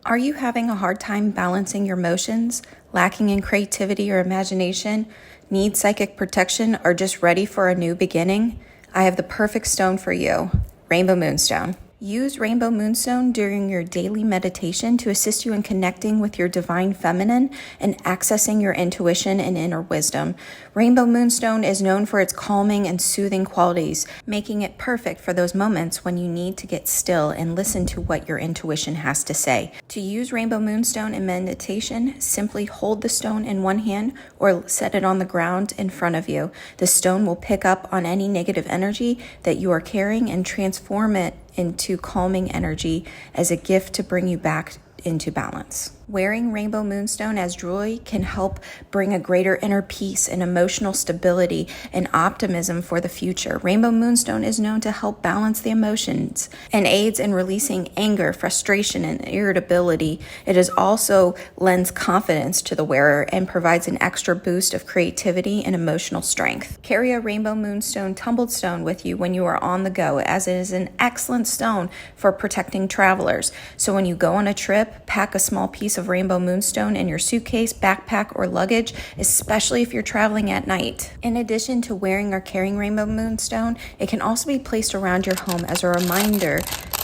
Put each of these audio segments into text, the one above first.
Are you having a hard time balancing your emotions, lacking in creativity or imagination, need psychic protection, or just ready for a new beginning? I have the perfect stone for you, Rainbow Moonstone. Use Rainbow Moonstone during your daily meditation to assist you in connecting with your divine feminine and accessing your intuition and inner wisdom. Rainbow Moonstone is known for its calming and soothing qualities, making it perfect for those moments when you need to get still and listen to what your intuition has to say. To use Rainbow Moonstone in meditation, simply hold the stone in one hand or set it on the ground in front of you. The stone will pick up on any negative energy that you are carrying and transform it into calming energy as a gift to bring you back into balance. Wearing Rainbow Moonstone as jewelry can help bring a greater inner peace and emotional stability and optimism for the future. Rainbow Moonstone is known to help balance the emotions and aids in releasing anger, frustration, and irritability. It is also lends confidence to the wearer and provides an extra boost of creativity and emotional strength. Carry a Rainbow Moonstone tumbled stone with you when you are on the go, as it is an excellent stone for protecting travelers. So when you go on a trip, pack a small piece of Rainbow Moonstone in your suitcase, backpack, or luggage, especially if you're traveling at night. In addition to wearing or carrying Rainbow Moonstone, it can also be placed around your home as a reminder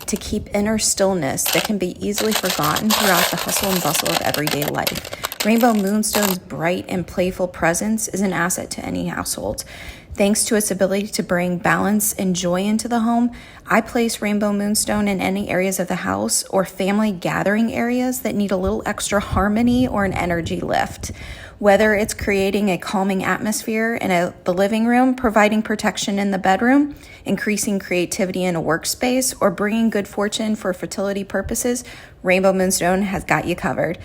to keep inner stillness that can be easily forgotten throughout the hustle and bustle of everyday life. Rainbow Moonstone's bright and playful presence is an asset to any household. Thanks to its ability to bring balance and joy into the home, I place Rainbow Moonstone in any areas of the house or family gathering areas that need a little extra harmony or an energy lift. Whether it's creating a calming atmosphere in the living room, providing protection in the bedroom, increasing creativity in a workspace, or bringing good fortune for fertility purposes, Rainbow Moonstone has got you covered.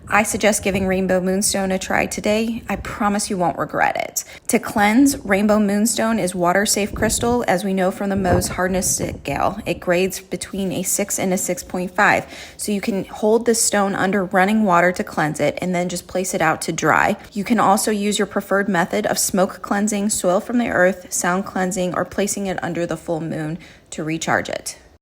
I suggest giving Rainbow Moonstone a try today. I promise you won't regret it. To cleanse, Rainbow Moonstone is water-safe crystal, as we know from the Mohs hardness scale. It grades between a 6 and a 6.5. So you can hold this stone under running water to cleanse it and then just place it out to dry. You can also use your preferred method of smoke cleansing, soil from the earth, sound cleansing, or placing it under the full moon to recharge it.